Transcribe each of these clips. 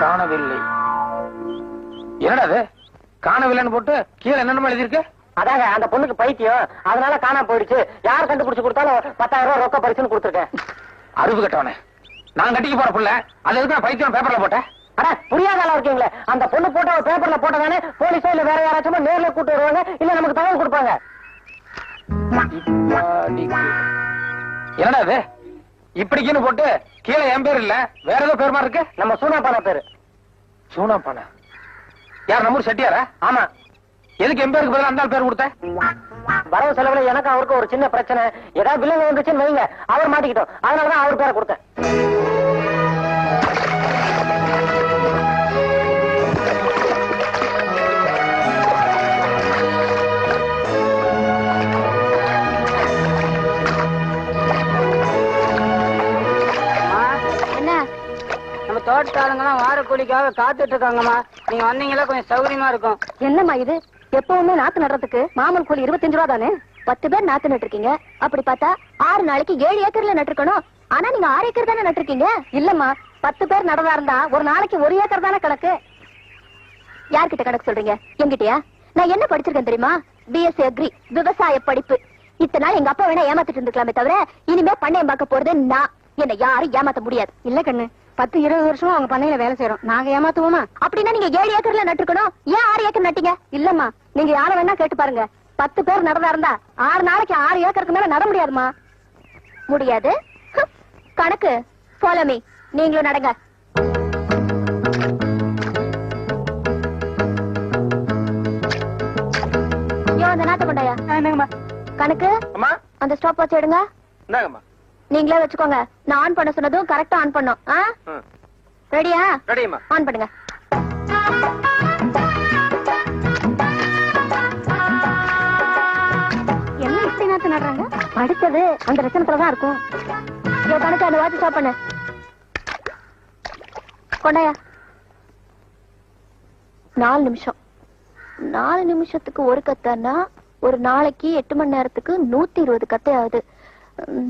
காணவில்லை. என்னடா காணவில்லைன்னு போட்டு கீழே என்னென்ன எழுதிருக்கு? அதாங்க அந்த பொண்ணுக்கு பைத்தியம், அதனால காணாம போயிடுச்சு. யார் கண்டுபிடிச்சு கொடுத்தாலும் 10,000 ரூபாய் ரொக்க பரிசுன்னு கொடுத்துருக்கேன். அறிவு கட்டவனே, நான் கட்டிக்க போற புள்ள அது எதுக்கு நான் பைத்தியம் பேப்பர்ல போட்டேன்? அட புரியாதால இருக்கீங்களே, அந்த பொண்ணு போட்டோ பேப்பர்ல போட்டதானே போலீஸோ இல்ல வேற யாராச்சும் நேர்ல கூட்டு வருவாங்க, இல்ல நமக்கு தகவல் கொடுப்பாங்க. என்னடா இது இப்படிக்குன்னு போட்டு கீழே என் பேர் இல்ல வேற ஏதோ பேர் மாதிரி இருக்கு. நம்ம சூனாப்பானா பேரு. சூனாப்பானா? யார் நம்ம செட்டியாரா? ஆமா. எதுக்கு என் பேருக்கு பதிலா அந்த பேர் கொடுத்த? வரவு செலவுல எனக்கு அவருக்கு ஒரு சின்ன பிரச்சனை, ஏதாவது பில்லுங்க வந்துச்சுன்னு வைங்க, அவர் மாட்டிக்கிட்டோம், அதனாலதான் அவர் பேரை கொடுத்தேன். தோட்டாளுங்கெல்லாம் வார கூலிக்காக காத்துட்டு இருக்காங்கம்மா. நீங்க வந்தீங்களா கொஞ்சம் சௌகரியமா இருக்கும். என்னம்மா இது? எப்பவுமே நாத்து நடுறதுக்கு மாமூல் கூலி 25 ரூபா தானே? 10 பேர் நாத்து நட்டுருக்கீங்க. அப்படி பார்த்தா 6 நாளைக்கு 7 ஏக்கர்ல நட்டுருக்கணும். ஆனா நீங்க 6 ஏக்கர் தானே நட்டுருக்கீங்க. இல்லம்மா, 10 பேர் நடதா இருந்தா ஒரு நாளைக்கு 1 ஏக்கர் தானே கணக்கு. யார்கிட்ட கணக்கு சொல்றீங்க? என்கிட்டயா? நான் என்ன படிச்சிருக்கேன் தெரியுமா? பிஎஸ்சி அக்ரி, விவசாய படிப்பு. இத்தனை நாள் எங்க அப்பா வேணா ஏமாத்திட்டு இருந்துக்கலாமே தவிர இனிமே பண்ணையம் பார்க்க போறது நான். என்ன யாரும் ஏமாத்த முடியாது. இல்ல கண்ணு, 10-20 வருஷமா அவங்க பண்ணையில வேலை செய்யறோம், நாங்க ஏமாத்துவோமா? அப்படின்னா நீங்க 7 ஏக்கர்ல நட்டுருக்கணும், ஏன் 6 ஏக்கர் நட்டீங்க? இல்லம்மா, நீங்க யார வேணா கேட்டு பாருங்க. 10 பேர் நடந்தா இருந்தா 6 நாளைக்கு 6 ஏக்கருக்கு மேல நட முடியாதுமா. முடியாது. கணக்கு ஃபாலோ மீ. நீங்களும் நடங்க. அந்த நாத்த கொண்டாயா. கணக்கு அந்த ஸ்டாப் வாட்ச் எடுங்க. நீங்களே வச்சுக்கோங்க. நான் ஆன் பண்ண சொன்னதும் கரெக்டா ஆன் பண்ணும். ரெடியா? ரெடிமா. ஆன் பண்ணுங்க. என்ன இப்படி நாத்து நடுறாங்க? அடுத்தது அந்த லட்சணத்துலதான் இருக்கும். கணக்கு அந்த வாட்ச் ஸ்டாப் பண்ணு. கொண்டாயா. 4 நிமிஷம். 4 நிமிஷத்துக்கு ஒரு கத்தைன்னா ஒரு நாளைக்கு 8 மணி நேரத்துக்கு 120 கத்தை ஆகுது.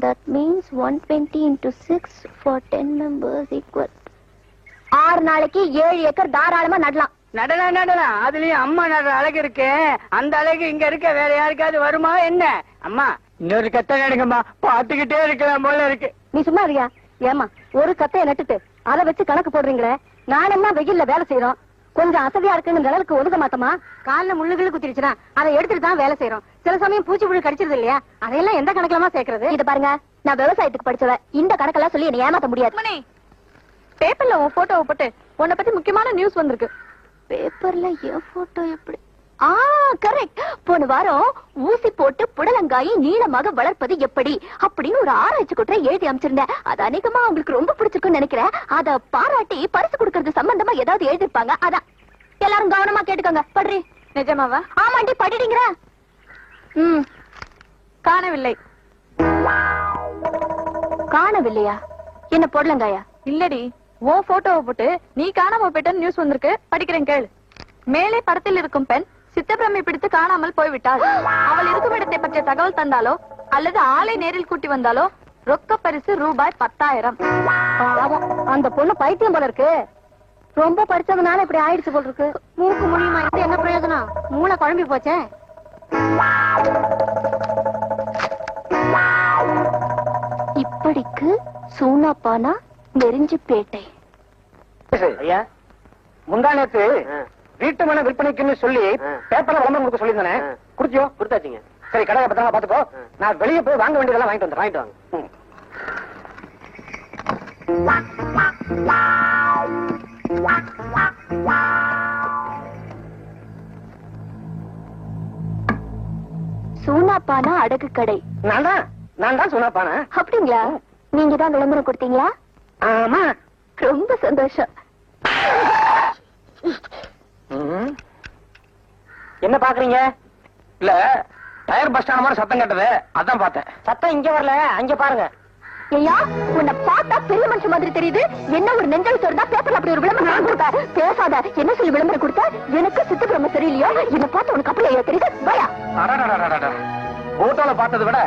That means 120 into 6 for 10 members equal. 6 நாளைக்கு 7 ஏக்கர் தாராளமா நடலாம். நடலாம். அதுலயும் அம்மா நடுற அழகு இருக்கு. அந்த அழகு இங்க இருக்க வேற யாருக்காவது வருமா என்ன? அம்மா இன்னொரு கத்தை நடுங்கம்மா, பாத்துக்கிட்டே இருக்கலாம் போல இருக்கு. நீ சும்மா இருக்கியா? ஏமா ஒரு கத்தையை நட்டுட்டு அதை வச்சு கணக்கு போடுறீங்களே? நானெல்லாம் வெயில்ல வேலை செய்யறோம், கொஞ்சம் அசதியா இருக்குன்னு நிழலுக்கு ஒதுக்க மாட்டோமா? காலில் முள்ளுகளுக்கு குத்திருச்சுன்னா அதை எடுத்துட்டு தான் வேலை செய்யறோம். சில சமயம் பூச்சி புழு கடிச்சிருது இல்லையா? அதையெல்லாம் எந்த கணக்குலமா சேர்க்கறது? இத பாருங்க, நான் விவசாயத்துக்கு படிச்சவ. இந்த கணக்கெல்லாம் சொல்லி என்ன ஏமாத்த முடியாது. பேப்பர்ல உன் போட்டோவை போட்டு உன்னை பத்தி முக்கியமான நியூஸ் வந்திருக்கு. பேப்பர்ல என் போட்டோ எப்படி? கரெக்ட். போன வாரம் ஊசி போட்டு புடலங்காயை நீளமாக வளர்ப்பது எப்படி அப்படின்னு ஒரு ஆராய்ச்சி கூட்ட எழுதி அமைச்சிருந்தேன். அது அநேகமா உங்களுக்கு ரொம்ப பிடிச்சிருக்குன்னு நினைக்கிறேன். அத பாராட்டி பரிசு கொடுக்கறது சம்பந்தமா ஏதாவது எழுதிருப்பாங்க. அதான் எல்லாரும் கவனமா கேட்டுக்கோங்க. படுறி. நிஜமாவா? ஆமாண்டி, படிடுங்கிற. காணவில்லை. காணவில்லையா? என்ன புடலங்காயா? இல்லடி, ஓ போட்டோவை போட்டு நீ காணாம போயிட்டன்னு நியூஸ் வந்திருக்கு. படிக்கிறேன் கேளு. மேலே படத்தில் இருக்கும் பெண் சித்தப்பிரமை பிடித்து காணாமல் போய்விட்டாள். அவள் இருக்கும் இடத்தை பற்றிய தகவல் தந்தாலோ அல்லது ஆளை நேரில் கூட்டி வந்தாலோ ரொக்க பரிசு ரூபாய் 10,000. அந்த பொண்ணு பைத்தியம் போல இருக்கு. ரொம்ப படிச்சதுனால இப்படி ஆயிடுச்சு போல இருக்கு. மூக்கு முடியுமா இருந்து என்ன பிரயோஜனம்? மூளை குழம்பி போச்சே. இப்படிக்கு சூனாப்பானா நெறிஞ்சிப்பேட்டை. ஐயா, முந்தானத்து வீட்டு மன விற்பனைக்குன்னு சொல்லி பேப்பர்ல விளம்பரம் கொடுக்க சொல்லியிருந்தானே, குடுத்தியோ? கொடுத்தாச்சுங்க. சரி, கடையை பத்திரமா பாத்துக்கோ. நான் வெளியே போய் வாங்க வேண்டியதெல்லாம் வாங்கிட்டு வாங்க. சூனாப்பானா அடகு கடை. நான் தான் சூனாப்பானா. அப்படிங்களா? நீங்க தான் விளம்பரம் கொடுத்தீங்களா? ஆமா. ரொம்ப சந்தோஷம். என்ன பாக்குறீங்க? இல்ல, டயர் பஸ் ஸ்டாண்ட் மாதிரி சத்தம் கேட்டது, அதான் பார்த்தேன். சத்தம் இங்க வரல, அங்க பாருங்க. ஐயா, உன்னை பார்த்தா பெரிய மனுஷன் மாதிரி தெரியுது. என்ன ஒரு நெஞ்சல் தோறுதா பேப்பர்ல அப்படி இப்படி ஒரு விளம்பரம் கொடுத்த? பேசாத. என்ன சொல்லி விளம்பரம் கொடுத்த? எனக்கு சித்து பிரம்ம சரியில்லையோ? என்ன பார்த்து உனக்கு அப்படியே தெரியுது? பயா போட்டோல பார்த்ததை விட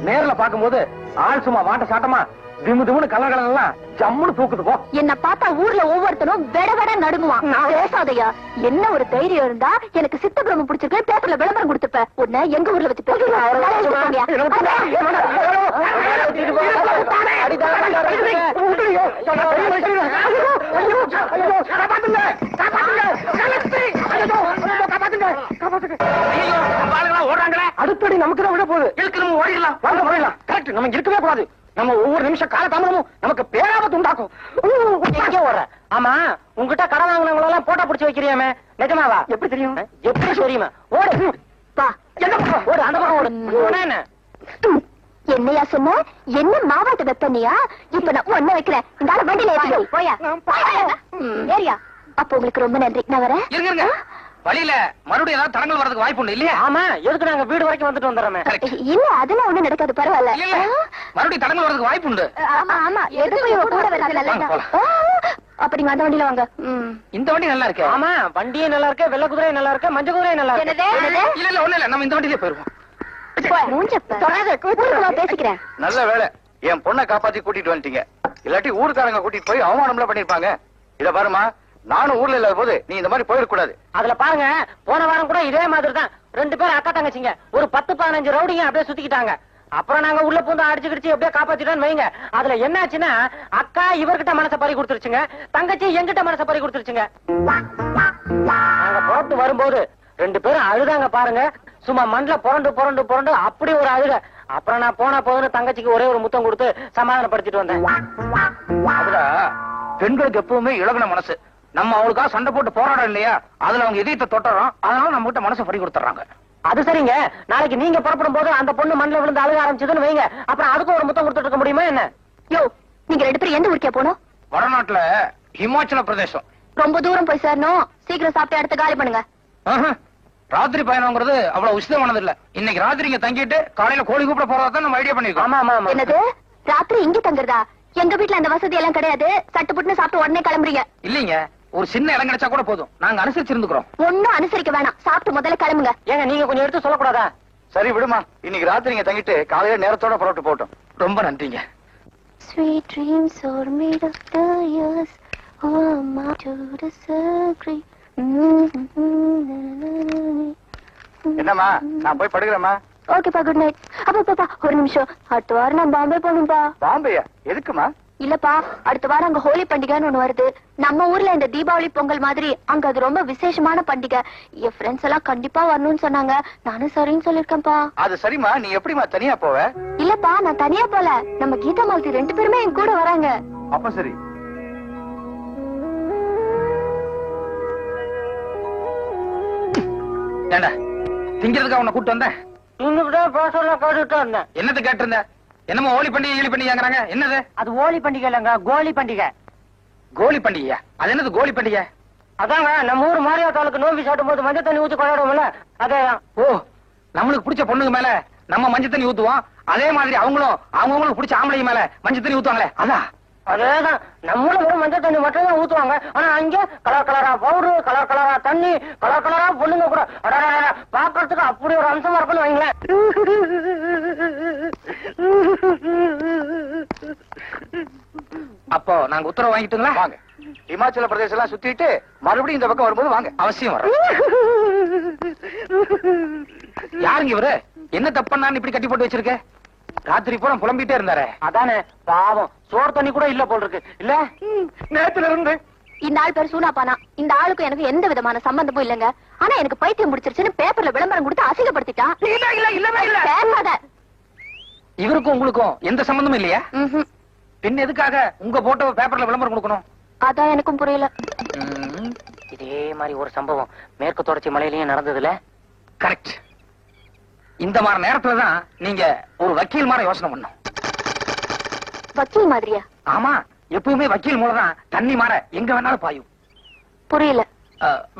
நேர்ல பாக்கும்போது ஆள் சும்மா வாட்ட சாட்டமா திமு திமுன்னு கலர் எல்லாம் ஜம்முன்னு தூக்குது போ. என்ன பார்த்தா ஊர்ல ஒவ்வொருத்தரும் வெட வெட நடுங்குவான். பேசாதையா. என்ன ஒரு தைரியம் இருந்தா எனக்கு சித்த பிரம்ம பிடிச்சிருக்கு பேப்பர்ல விளம்பரம் கொடுத்துப்ப. உன்னை எங்க ஊர்ல வச்சு ஓடுறாங்களே. அடுத்தடி நமக்கு தான் விட போகுது. இருக்கு நம்ம ஓடிடலாம். வாங்க ஓடிடலாம். கரெக்ட். நம்ம இருக்கவே கூடாது. நம்ம ஒவ்வொரு நிமிஷம் கால தாமதமும் நமக்கு பேராபத்து உண்டாக்கும். எங்கே ஓடுற? ஆமா, உங்ககிட்ட கடை வாங்கினவங்க எல்லாம் போட்டோ பிடிச்சு வைக்கிறியாமே, நிஜமாவா? எப்படி தெரியும்? எப்படி தெரியுமா? ஓடு பா. ஓடு, அந்த பக்கம் ஓடு. என்ன என்னையா சொன்ன? என்ன மாவாட்ட வெப்பனியா? இப்ப நான் ஒண்ணு வைக்கிறேன். இந்த ஆளு வண்டியில ஏறி போயா. ஏரியா. அப்ப உங்களுக்கு ரொம்ப நன்றி. நான் வரேன். இருங்க. வழியில மறுபடியும் ஏதாவது தடங்கள் வரதுக்கு வாய்ப்பு உண்டு இல்லையா? ஆமா, எதுக்கு நாங்க வீடு வரைக்கும் வந்துட்டு வந்துடுறோமே. இல்ல, அதெல்லாம் ஒண்ணும் நடக்காது. பரவாயில்ல. மறுபடியும் தடங்கள் வரதுக்கு வாய்ப்பு உண்டு. ஆமா ஆமா, எதுக்கு இவ கூட வரல. அப்ப நீங்க அந்த வண்டியில வாங்க. இந்த வண்டி நல்லா இருக்கு. ஆமா, வண்டியே நல்லா இருக்கு, வெள்ளை குதிரையும் நல்லா இருக்கு, மஞ்சள் குதிரையும் நல்லா இருக்கு. இல்ல இல்ல, ஒண்ணு இல்ல, நம்ம இந்த வண்டியிலே போயிருவோம். பேசிக்கிறேன். நல்ல வேலை என் பொண்ணை காப்பாத்தி கூட்டிட்டு வந்துட்டீங்க. இல்லாட்டி ஊருக்காரங்க கூட்டிட்டு போய் அவமானம்லாம் பண்ணிருப்பாங்க. இத பாருமா, நானும் ஊர்ல இல்லாத போது நீ இந்த மாதிரி போயிடக்கூடாது. அதுல பாருங்க, போன வாரம் கூட இதே மாதிரி தான் 2 பேர் அக்கா தங்கச்சிங்க ஒரு 10-15 ரவுடிங்க அப்படியே சுத்திக்கிட்டாங்க. அப்புறம் நாங்க உள்ள பூந்து அடிச்சு கிடிச்சு எப்படியே காப்பாத்திட்டோம்னு வைங்க. அதுல என்னாச்சுன்னா, அக்கா இவர்கிட்ட மனசை பறி கொடுத்துருச்சுங்க, தங்கச்சி எங்கிட்ட மனசை பறி கொடுத்துருச்சுங்க. நாங்க புறத்து வரும்போது 2 பேரும் அழுதாங்க பாருங்க. சும்மா மண்ல புரண்டு புரண்டு புரண்டு அப்படி ஒரு அழுக. அப்புறம் நான் போனா போதுன்னு தங்கச்சிக்கு ஒரே ஒரு முத்தம் கொடுத்து சமாதானப்படுத்திட்டு வந்தேன். அதுல பெண்களுக்கு எப்பவுமே இளகுன மனசு. நம்ம அவளுக்காக சண்டை போட்டு போராடம் இல்லையா, அதுல அவங்க இதயத்தை தொட்டுறோம். அதனால நம்ம கிட்ட மனசை பறி கொடுத்துறாங்க. அது சரிங்க, நாளைக்கு நீங்க புறப்படும் போது அந்த பொண்ணு மண்ணில் விழுந்து அழுக ஆரம்பிச்சதுன்னு வைங்க, அப்புறம் அதுக்கும் ஒரு முத்தம் கொடுத்துட்டு இருக்க முடியுமா என்ன? யோ, நீங்க 2 பேரும் எந்த ஊருக்கே போனோம்? வடநாட்டுல ஹிமாச்சல பிரதேசம். ரொம்ப தூரம் போய் சேரணும். சீக்கிரம் சாப்பிட்டு அடுத்து காலி பண்ணுங்க. ராத்திரி பயணம்ங்கிறது அவ்வளவு உசிதமானது இல்ல. இன்னைக்கு ராத்திரி இங்க தங்கிட்டு காலையில கோழி கூப்பிட போறதா நம்ம ஐடியா பண்ணிருக்கோம். ஆமா ஆமா. என்னது, ராத்திரி இங்க தங்குறதா? எங்க வீட்டுல அந்த வசதி எல்லாம் கிடையாது. சட்டு புட்டுன்னு சாப்பிட்டு உடனே கிளம்புறீங்க. இல்லீங்க, ஒரு சின்ன இடம் கிடைச்சா கூட போதும், நாங்க அனுசரிச்சிருந்துக்கிறோம். ஒன்னும் அனுசரிக்க வேணாம், சாப்பிட்டு முதல்ல கிளம்புங்க. ஏங்க நீங்க கொஞ்சம் எடுத்து சொல்லக்கூடாதா? சரி விடுமா, இன்னைக்கு ராத்திரி இங்க தங்கிட்டு காலையில நேரத்தோட புறப்பட்டு போட்டோம். ரொம்ப நன்றிங்க. Sweet dreams are made of the years. Oh, my to disagree. என்னம்மா, நான் போய் படுக்கிறேம்மா. ஓகேப்பா, குட் நைட். அப்பா ஒரு நிமிஷம். அடுத்த வாரம் நான் பாம்பே போகணும்பா. பாம்பேயா? எதுக்குமா? இல்லப்பா, அடுத்த வாரம் அங்க ஹோலி பண்டிகைன்னு ஒண்ணு வருது. நம்ம ஊர்ல இந்த தீபாவளி பொங்கல் மாதிரி அங்க அது ரொம்ப விசேஷமான பண்டிகை. என் ஃப்ரெண்ட்ஸ் எல்லாம் கண்டிப்பா வரணும்னு சொன்னாங்க. நானும் சரின்னு சொல்லிருக்கேன்ப்பா. அது சரிம்மா, நீ எப்படிமா தனியா போவ? இல்லப்பா, நான் தனியா போல. நம்ம கீதா மாலதி 2 பேருமே என் கூட வராங்க. அப்ப சரி. ஏண்டா, திங்கிறதுக்காக உன்னை கூட்டு வந்தேன். என்னது கேட்டிருந்த? என்னமோ ஹோலி பண்டிகை ஈழி பண்டிகைங்கிறாங்க. என்னது அது? ஹோலி பண்டிகை இல்லங்க, கோலி பண்டிகை. கோலி பண்டிகையா? அது என்னது கோலி பண்டிகை? அதாங்க நம்ம ஊர் மாரியாத்தாளுக்கு நோம்பி சாட்டும் போது மஞ்சள் தண்ணி ஊத்தி கொண்டாடுவோம்ல, அதேதான். ஓ, நம்மளுக்கு பிடிச்ச பொண்ணுங்க மேல நம்ம மஞ்சள் தண்ணி ஊத்துவோம், அதே மாதிரி அவங்களும் அவங்களுக்கு பிடிச்ச ஆம்பளை மேல மஞ்சள் தண்ணி ஊத்துவாங்களே, அதான். அதேதான், நம்மளும் வெறும் மஞ்சள் தண்ணி மட்டும் தான் ஊத்துவாங்க. ஆனா அங்க கலர் கலரா பவுடரு, கலர் கலரா தண்ணி, கலர் கலரா பொண்ணுங்க கூட பாக்குறதுக்கு அப்படி ஒரு அம்சமா இருக்குன்னு வைங்களேன். அப்போ நாங்க உத்தரவு வாங்கிட்டுங்களா? வாங்க, இமாச்சல பிரதேசம் எல்லாம் சுத்திட்டு மறுபடியும் இந்த பக்கம் வரும்போது வாங்க. அவசியம் வர. யாருங்க இவரு? என்ன தப்பண்ணான்னு இப்படி கட்டி போட்டு வச்சிருக்க? ராத்திரி பூரா புலம்பிட்டே இருந்தாரு. அதானே பாவம், சோறு தண்ணி கூட இல்ல போல் இருக்கு. இல்ல நேத்துல இருந்து இந்த ஆள் பேர் சூனாப்பானா. இந்த ஆளுக்கு எனக்கு எந்த விதமான சம்பந்தமும் இல்லங்க. ஆனா எனக்கு பைத்தியம் முடிச்சிருச்சுன்னு பேப்பர்ல விளம்பரம் கொடுத்து அசிங்கப்படுத்திட்டான். பேசாத. இவருக்கும் உங்களுக்கும் எந்த சம்பந்தமும் இல்லையா? பின் எதுக்காக உங்க போட்டோ பேப்பர்ல விளம்பரம் கொடுக்கணும்? அதான் எனக்கும் புரியல. இதே மாதிரி ஒரு சம்பவம் மேற்கு தொடர்ச்சி மலையிலயும் நடந்ததுல. கரெக்ட். இந்த மாதிரி நேரத்துலதான் நீங்க ஒரு வக்கீல் மாதிரி யோசனை பண்ணும். வக்கீல் மாதிரியா? ஆமா, எப்பவுமே வக்கீல் மூலம் தான் தண்ணி மாற எங்க வேணாலும் பாயும். புரியல.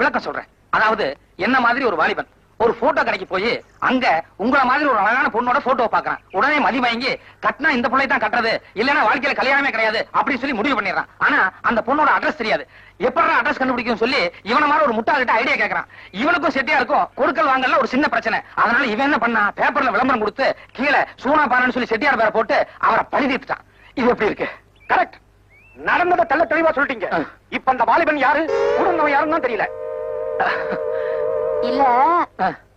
விளக்கம் சொல்றேன். அதாவது என்ன மாதிரி ஒரு வாலிபன் ஒரு போட்டோ கடைக்கு போய் அங்க உங்கள மாதிரி ஒரு அழகான பொண்ணோட போட்டோ பாக்குறான். உடனே மதிமயங்கி கட்டினா இந்த பிள்ளை தான் கட்டுறது, இல்லன்னா வாழ்க்கையில கல்யாணமே கிடையாது அப்படி சொல்லி முடிவு பண்ணிடுறான். ஆனா அந்த பொண்ணோட அட்ரஸ் தெரியாது. எப்படி அட்ரஸ் கண்டுபிடிக்கும் சொல்லி இவன மாதிரி ஒரு முட்டாள்கிட்ட ஐடியா கேக்குறான். இவனுக்கும் செட்டியா இருக்கும் கொடுக்கல் வாங்கல ஒரு சின்ன பிரச்சனை. அதனால இவன் என்ன பண்ணா, பேப்பர்ல விளம்பரம் கொடுத்து கீழே சூனா பானன்னு சொல்லி செட்டியார் பேரை போட்டு அவரை பழிதிட்டான். இது எப்படி இருக்கு? கரெக்ட். நடந்ததை தெள்ள தெளிவா சொல்லிட்டீங்க. இப்ப அந்த வாலிபன் யாரு, குடும்பம் யாருன்னு தான் தெரியல. இல்ல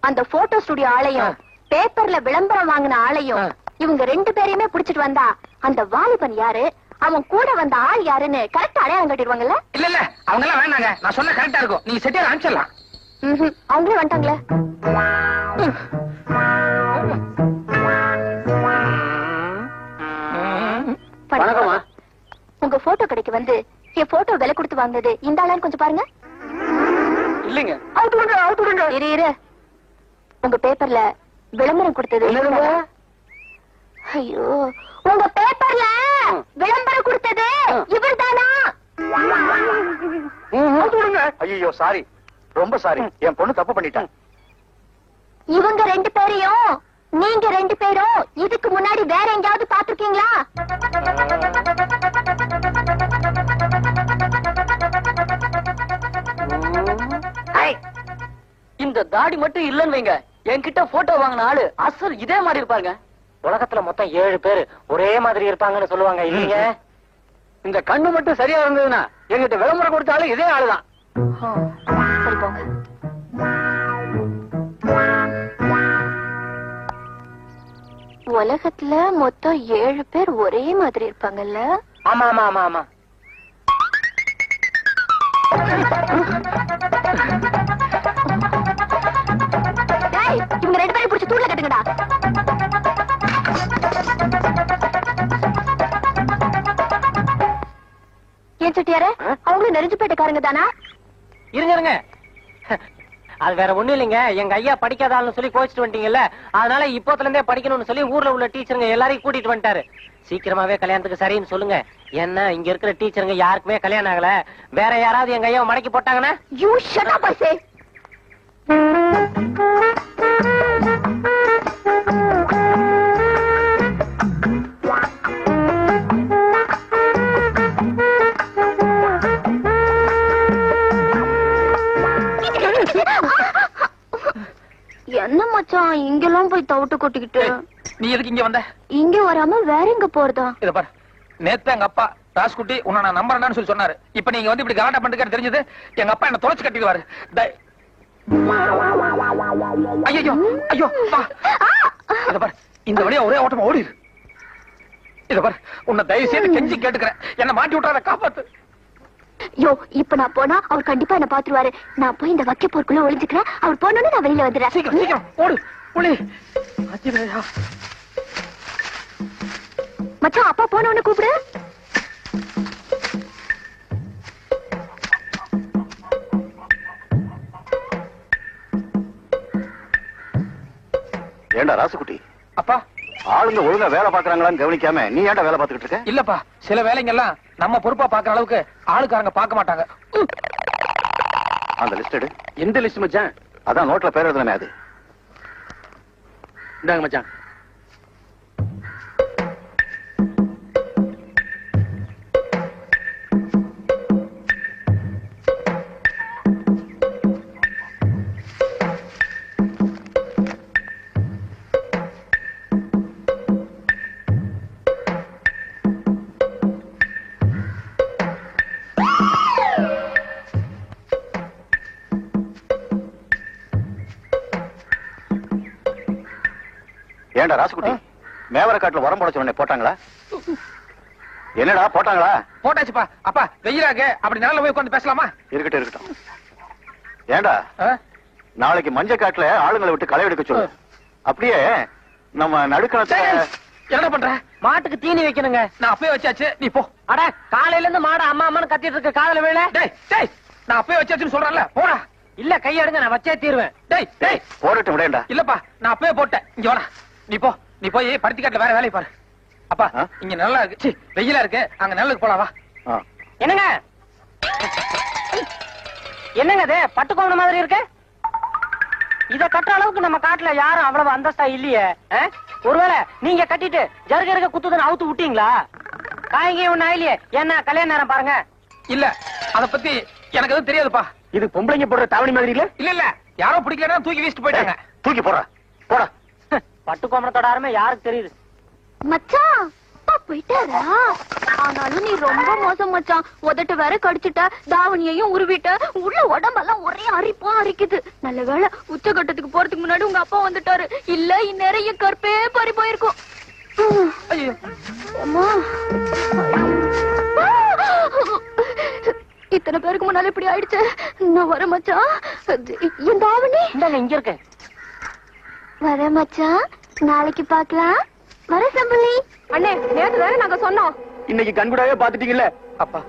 அந்த போட்டோ ஸ்டுடியோ ஆளையும் பேப்பர்ல விளம்பரம் வாங்கின ஆளையும் இவங்க 2 பேரையுமே புடிச்சிட்டு வந்தா அந்த வாலிபன் யாரு, அவன் கூட வந்த ஆள் யாருன்னு கரெக்டா அடையாளம் கட்டிடுவாங்கல்ல? இல்ல இல்ல அவங்க எல்லாம் வேணாங்க, நான் சொன்ன கரெக்டா இருக்கும். நீங்க செட்டியார் அனுப்பிச்சிடலாம். அவங்களே வந்துட்டாங்களே. வணக்கம்மா. உங்க போட்டோ கடைக்கு வந்து என் போட்டோ விலை கொடுத்து வாங்கினது இந்த ஆளான்னு கொஞ்சம் பாருங்க. இல்லைங்க. இரு உங்க பேப்பர்ல விளம்பரம் கொடுத்தது. ஐயோ, உங்க பேப்பர்ல விளம்பரம் கொடுத்தது இவர் தானா? ஐயோ சாரி, ரொம்ப சாரி. என் பொண்ணு தப்பு பண்ணிட்டான். இவங்க 2 பேரையும் நீங்க 2 பேரும் இதுக்கு முன்னாடி வேற எங்கயாவது பாத்துருக்கீங்களா? இந்த தாடி மட்டும் இல்லன்னு வைங்க, என்கிட்ட போட்டோ வாங்கின ஆளு அசல் இதே மாதிரி இருப்பாங்க. உலகத்துல மொத்தம் 7 பேரு ஒரே மாதிரி இருப்பாங்கன்னு சொல்லுவாங்க இல்லீங்க. இந்த கண்ணு மட்டும் சரியா இருந்ததுன்னா எங்கிட்ட விளம்பரம் கொடுத்தாலும் இதே ஆளுதான். சரி போங்க. உலகத்துல மொத்தம் 7 பேர் ஒரே மாதிரி இருப்பாங்கல்ல? ஆமா ஆமா ஆமா ஆமா. இவங்க 2 பேரையும் பிடிச்சி தூள்ல கட்டுங்கடா. ஏன் செட்டியார, அவங்களும் நெருஞ்சிப்பேட்டைக்காரங்க தானா? இருங்க அது வேற ஒண்ணு இல்லைங்க. எங்க ஐயா படிக்காதான்னு சொல்லி கோச்சிட்டு வந்துட்டீங்கல்ல, அதனால இப்போத்துல இருந்தே படிக்கணும்னு சொல்லி ஊர்ல உள்ள டீச்சருங்க எல்லாரையும் கூட்டிட்டு வந்துட்டாரு. சீக்கிரமாவே கல்யாணத்துக்கு சரின்னு சொல்லுங்க. என்ன இங்க இருக்கிற டீச்சருங்க யாருக்குமே கல்யாணம் ஆகல. வேற யாராவது எங்க ஐயாவை மடக்கி போட்டாங்கன்னா யூ ஷட் அப் ஐ சே. என்ன மச்சான் இங்கெல்லாம் போய் தவிட்டு கொட்டிக்கிட்டு? நீ எதுக்கு இங்க வந்த? இங்க வராம வேற எங்க போறதா? இத பாரு, நேத்து எங்க அப்பா ராஸ்குட்டி உன்னை நான் நம்பறேன்னு சொல்லி சொன்னாரு. இப்ப நீங்க வந்து இப்படி கலாட்டா பண்ணிட்டு தெரிஞ்சது எங்க அப்பா என்ன தொலைச்சு கட்டிடுவாரு. ஐயோ ஐயோ இத பாரு, இந்த வழியா ஒரே ஓட்டமா ஓடிடு. இத பாரு, உன்னை தயவு செய்து கெஞ்சி கேட்டுக்கிறேன், என்ன மாட்டி விட்டாத, காப்பாத்து. யோ, இப்ப நான் போனா அவர் கண்டிப்பா என்ன பாத்துருவாரு. நான் போய் இந்த வக்கி போர்க்குள்ள ஒளிஞ்சுக்கிறேன். அவர் போனோன்னு நான் வெளியில வந்துடுறேன். சீக்கிரம் சீக்கிரம் ஓடு புலி. மச்சான், அப்பா போனோன்னு கூப்பிடு. ஏண்டா ராசுகுட்டி, அப்பா ஆளுங்க ஒழுங்கா வேலை பாக்குறாங்களான்னு கவனிக்காம நீ ஏன்டா வேலை பார்த்துக்கிட்டு இருக்க? இல்லப்பா, சில வேலைங்க எல்லாம் நம்ம பொறுப்பா பாக்குற அளவுக்கு ஆளுக்காரங்க பார்க்க மாட்டாங்க. அந்த லிஸ்ட் எடு. எந்த லிஸ்ட் மச்சான்? அதான் நோட்ல பேர் எழுதுனமே அது. இந்தாங்க மச்சான். ஏண்டா ராசுகுட்டி, மேவர காட்டுல உரம் போட சொன்ன போட்டாங்களா? என்னடா போட்டாங்களா? போட்டாச்சுப்பா. அப்பா வெயிலாக அப்படி நல்லா போய் உட்காந்து பேசலாமா? இருக்கட்டும் இருக்கட்டும். ஏண்டா நாளைக்கு மஞ்ச காட்டுல ஆளுங்களை விட்டு களை எடுக்க சொல்லு. அப்படியே நம்ம நடுக்கணத்தை என்ன பண்ற? மாட்டுக்கு தீனி வைக்கணுங்க. நான் அப்பவே வச்சாச்சு, நீ போ. அட, காலையில இருந்து மாடு அம்மா அம்மான்னு கத்திட்டு இருக்கு, காதல வேலை. டேய் டேய், நான் அப்பவே வச்சாச்சுன்னு சொல்றேன்ல, போடா. இல்ல கையெடுங்க, நான் வச்சே தீருவேன். டேய் டேய், போடட்டும் விடேண்டா. இல்லப்பா, நான் அப்பவே போட்டேன். இங்க வாடா, நீ போ. நீ போய் பருத்தி காட்டுல வேற வேலையை பாரு. அப்பா இங்க நல்லா இருக்கு, வெயிலா இருக்கு, அங்க நல்லதுக்கு போலாம், வா. என்னங்க என்னங்க அது பட்டு கோவண மாதிரி இருக்கு? இத கட்டுற அளவுக்கு நம்ம காட்டுல யாரும் அவ்வளவு அந்தஸ்தா இல்லையே. ஒருவேளை நீங்க கட்டிட்டு ஜருக குத்துதுன்னு அவுத்து விட்டீங்களா? காய்கறி ஒண்ணு ஆயிலையே. என்ன கல்யாண நேரம் பாருங்க. இல்ல அத பத்தி எனக்கு எதுவும் தெரியாதுப்பா. இது பொம்பளைங்க போடுற தாவணி மாதிரி இல்ல? இல்ல இல்ல, யாரோ பிடிக்கலன்னா தூக்கி வீசிட்டு போயிட்டாங்க. தூக்கி போடுற போடா. பட்டு கோமணத்தோட அருமை யாருக்கு தெரியுது? மச்சான் அப்பா போயிட்டாரா? ஆனாலும் நீ ரொம்ப மோசம் மச்சான். உதட்டு வேற கடிச்சிட்ட, தாவணியையும் உருவிட்ட, உள்ள உடம்பெல்லாம் ஒரே அரிப்பா அரிக்குது. நல்ல வேளை உச்சகட்டத்துக்கு போறதுக்கு முன்னாடி உங்க அப்பா வந்துட்டாரு. இல்ல இந்நேரம் என் கற்பே பறி போயிருக்கும். ஐயோ, அம்மா. இத்தனை பேருக்கு முன்னால இப்படி ஆயிடுச்சு. நான் வர மச்சான். என் தாவணி இந்தாங்க இங்க இருக்கு. வர மச்சான், நாளைக்கு பாக்கலாம். வர சம்பளி. அண்ணே, நேத்து தானே நாங்க சொன்னோம். இன்னைக்கு கண்கூடாவே பாத்துட்டீங்கல்ல. அப்பா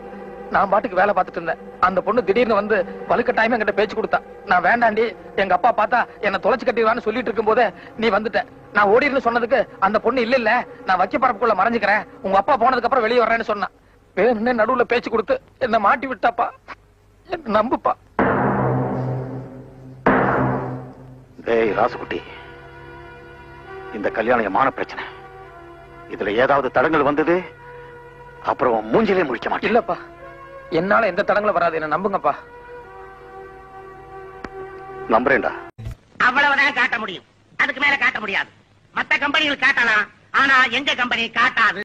நான் பாட்டுக்கு வேலை பார்த்துட்டு இருந்தேன். அந்த பொண்ணு திடீர்னு வந்து வலுக்கட்டாயமா என்கிட்ட பேச்சு கொடுத்தா. நான் வேண்டாண்டி, எங்க அப்பா பார்த்தா என்ன தொலைச்சு கட்டிடுவான்னு சொல்லிட்டு இருக்கும் போதே நீ வந்துட்ட. நான் ஓடின்னு சொன்னதுக்கு அந்த பொண்ணு இல்ல இல்ல நான் வைக்க பரப்புக்குள்ள மறைஞ்சுக்கிறேன், உங்க அப்பா போனதுக்கு அப்புறம் வெளியே வர்றேன்னு சொன்னான். வேணும்னே நடுவுல பேச்சு கொடுத்து என்ன மாட்டி விட்டாப்பா. என்ன நம்புப்பா. டேய் ராசுகுட்டி, இந்த கல்யாணம் மான பிரச்சனை. இதுல ஏதாவது தடங்கள் வந்தது அப்புறம் மூஞ்சிலே முழிக்க மாட்டேன். இல்லப்பா, என்னால எந்த தடங்களும் வராது, என்ன நம்புங்கப்பா. நம்புறேன்டா. அவ்வளவுதான் காட்ட முடியும், அதுக்கு மேல காட்ட முடியாது. மத்த கம்பெனிகள் காட்டலாம், ஆனா எங்க கம்பெனி காட்டாது.